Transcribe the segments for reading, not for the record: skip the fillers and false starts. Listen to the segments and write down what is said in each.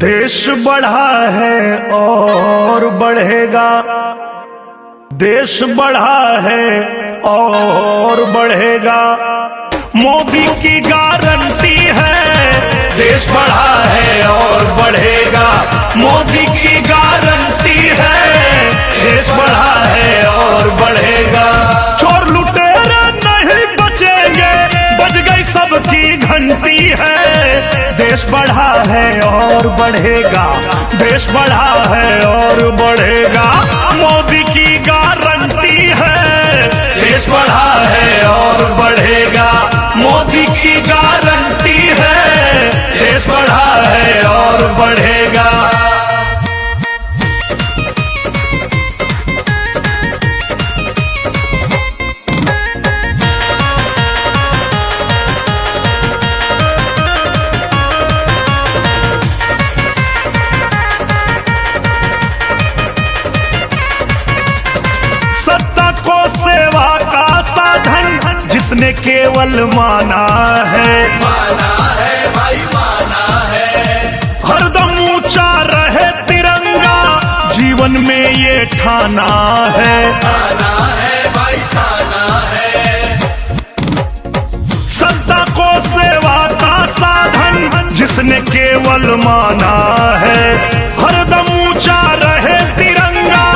देश बढ़ा है और बढ़ेगा, देश बढ़ा है और बढ़ेगा, मोदी की गारंटी है। देश बढ़ा है और बढ़ेगा, मोदी की गारंटी है। देश बढ़ा है और बढ़ेगा, चोर लुटेरे नहीं बचेंगे, बज गई सबकी घंटी है। देश बढ़ा है और बढ़ेगा, देश बढ़ा है और बढ़ेगा, मोदी की गारंटी है। देश बढ़ा है और बढ़ेगा, मोदी की गारंटी है। देश बढ़ा है और बढ़ेगा। सत्ता को सेवा का साधन जिसने केवल माना है, भाई माना है। हरदम ऊंचा रहे तिरंगा, जीवन में ये ठाना है, भाई ठाना है। सत्ता को सेवा का साधन जिसने केवल माना है, हरदम ऊंचा रहे तिरंगा,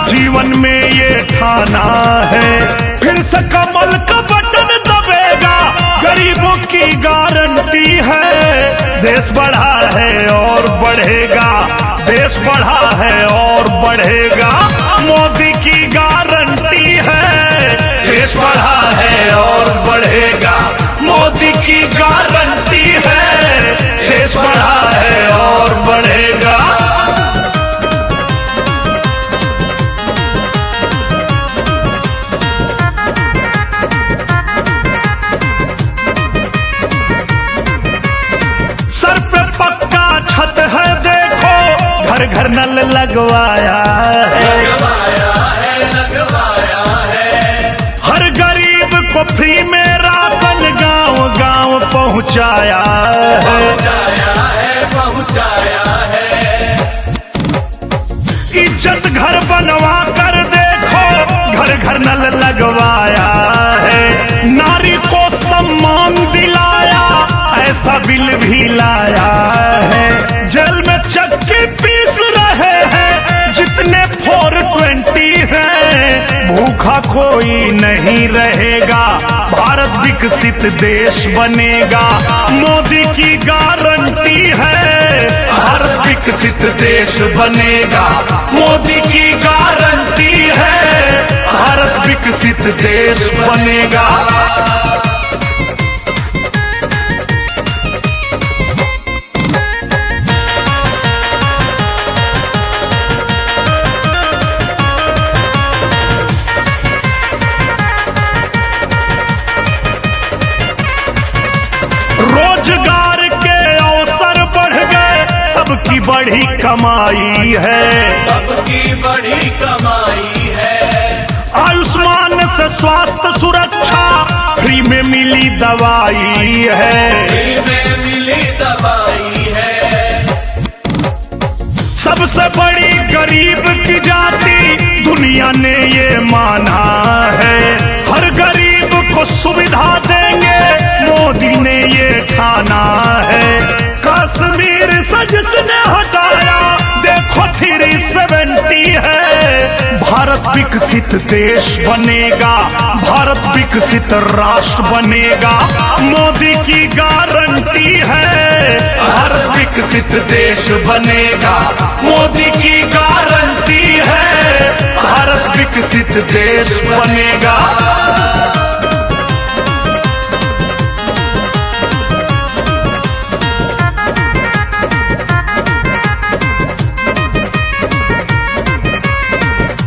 जीवन में ये ठाना है। फिर से कमल का बटन दबेगा, गरीबों की गारंटी है। देश बढ़ा है और बढ़ेगा, देश बढ़ा है और बढ़ेगा, मोदी की गारंटी है। देश बढ़ा है और बढ़ेगा, मोदी की गारंटी है। देश बढ़ा है और बढ़ेगा। सर पे पक्का छत है देखो, घर घर नल लगवाया है, लगवाया है। हर गरीब को फ्री में राशन गांव गांव पहुंचाया है, पहुंचाया है। इज्जत घर बनवा कर देखो, घर घर नल लगवाया है। नारी को सम्मान दिलाया, ऐसा बिल भी लाया है। जेल में चक्की पीस रहे हैं जितने 420 हैं, भूखा कोई नहीं रहेगा, भारत विकसित देश बनेगा, मोदी की गारंटी है। भारत विकसित देश बनेगा, मोदी की गारंटी है। भारत विकसित देश बनेगा। रोजगार के अवसर बढ़ गए, सबकी बड़ी कमाई है, सबकी बड़ी कमाई है। आयुष्मान से स्वास्थ्य सुरक्षा, फ्री में मिली दवाई है, फ्री में मिली दवाई है। सबसे बड़ी गरीब की जाति दुनिया ने ये माना है, हर गरीब को सुविधा देंगे, मोदी ने ये ठाना है। कश्मीर से जिसने हटाया, देखो 370 है। भारत विकसित देश बनेगा, भारत विकसित राष्ट्र बनेगा, मोदी की गारंटी है। भारत विकसित देश बनेगा, मोदी की गारंटी है। भारत विकसित देश बनेगा।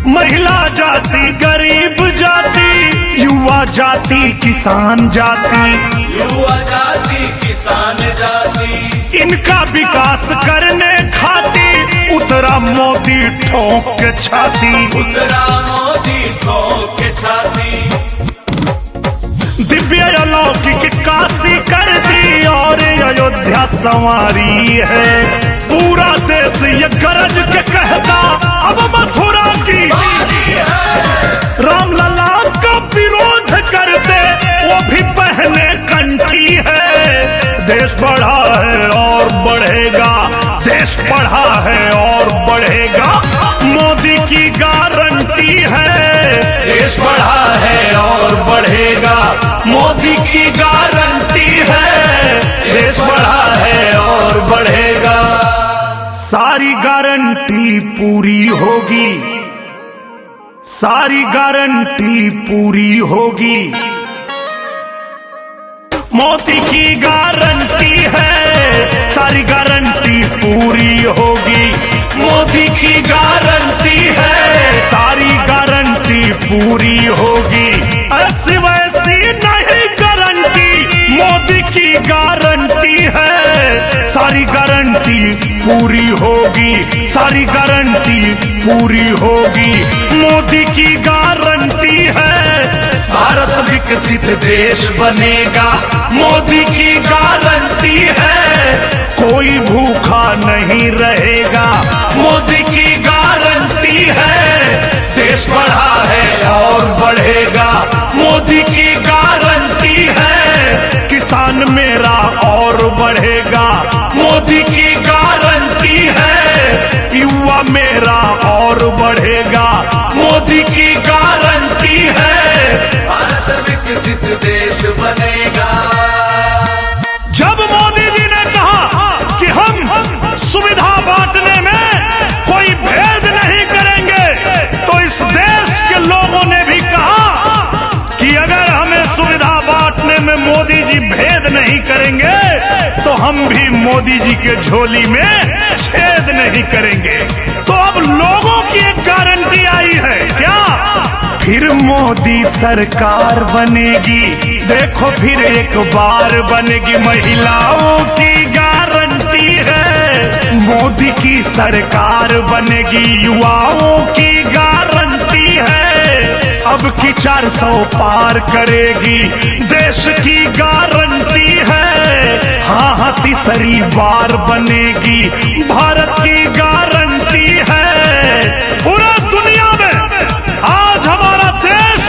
महिला जाति, गरीब जाति, युवा जाति, किसान जाति, युवा जाति, किसान जाति, इनका विकास करने खातिर उतरा मोदी ठोक के छाती, उतरा मोदी ठोक के छाती। दिव्य अलौकिक काशी कर दी और अयोध्या क्या संवारी है। पूरा देश ये गरज के कहता अब मथुरा की रामलला का विरोध करते वो भी पहने कंठी है। देश बढ़ा है और बढ़ेगा, देश बढ़ा है और बढ़ेगा, मोदी की गारंटी है। देश बढ़ा है और बढ़ेगा, मोदी की गारंटी है। देश बढ़ा है और बढ़ेगा, सारी गारंटी पूरी होगी, सारी गारंटी पूरी होगी, मोदी की गारंटी है। सारी गारंटी पूरी होगी, मोदी की गारंटी है। सारी गारंटी पूरी होगी, ऐसी वैसी नहीं गारंटी, मोदी की गारंटी है। सारी गारंटी पूरी होगी, सारी गारंटी पूरी होगी, मोदी की गारंटी है। भारत विकसित देश बनेगा, मोदी की गारंटी है। कोई भूखा नहीं रहेगा, मोदी की गारंटी है। देश बढ़ा है और बढ़ेगा, मोदी की गारंटी है। किसान मेरा और बढ़ेगा, मोदी की गारंटी है। युवा मेरा और बढ़ेगा, मोदी की गारंटी है। भारत विकसित देश बनेगा। जब मोदी जी ने कहा कि हम सुविधा बांटने में कोई भेद नहीं करेंगे, तो इस देश के लोगों ने भी कहा कि अगर हमें सुविधा बांटने में मोदी जी भेद नहीं करेंगे तो हम भी मोदी जी के झोली में छेद नहीं करेंगे। तो अब लोगों की एक गारंटी आई है, क्या? फिर मोदी सरकार बनेगी, देखो फिर एक बार बनेगी, महिलाओं की गारंटी है। मोदी की सरकार बनेगी, युवाओं की गारंटी है। अब की 400 पार करेगी, देश की गारंटी है। हाँ, तीसरी बार बनेगी, भारत की गारंटी है। पूरा दुनिया में आज हमारा देश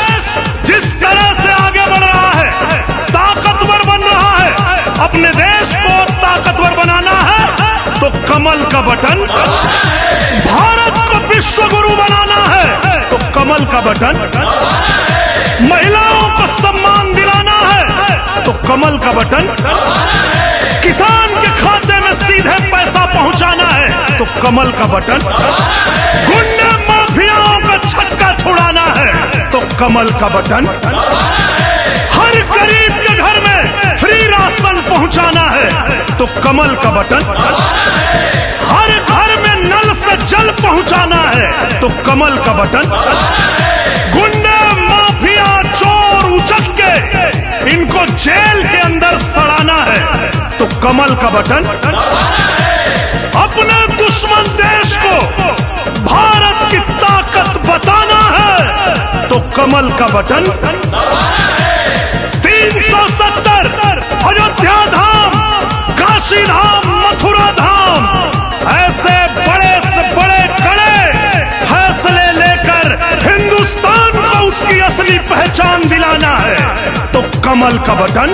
जिस तरह से आगे बढ़ रहा है, ताकतवर बन रहा है, अपने देश को ताकतवर बनाना है तो कमल का बटन, भारत को विश्व गुरु बनाना है तो कमल का बटन, महिलाओं को सम्मान दिलाना है तो कमल का बटन, किसान के खाते में सीधे पैसा पहुंचाना है तो कमल का बटन, गुंडे माफियाओं का छक्का छुड़ाना है तो कमल का बटन, हर गरीब के घर में फ्री राशन पहुंचाना है तो कमल का बटन, हर घर में नल से जल पहुंचाना है तो कमल का बटन, गुंडे माफिया चोर उचक्के इनको जेल के अंदर सड़ाना है तो कमल का बटन, अपने दुश्मन देश को भारत की ताकत बताना है तो कमल का बटन, 370 अयोध्या धाम, काशी धाम, मथुरा धाम, ऐसे बड़े से बड़े कड़े फैसले लेकर हिंदुस्तान को उसकी असली पहचान दिलाना है तो कमल का बटन।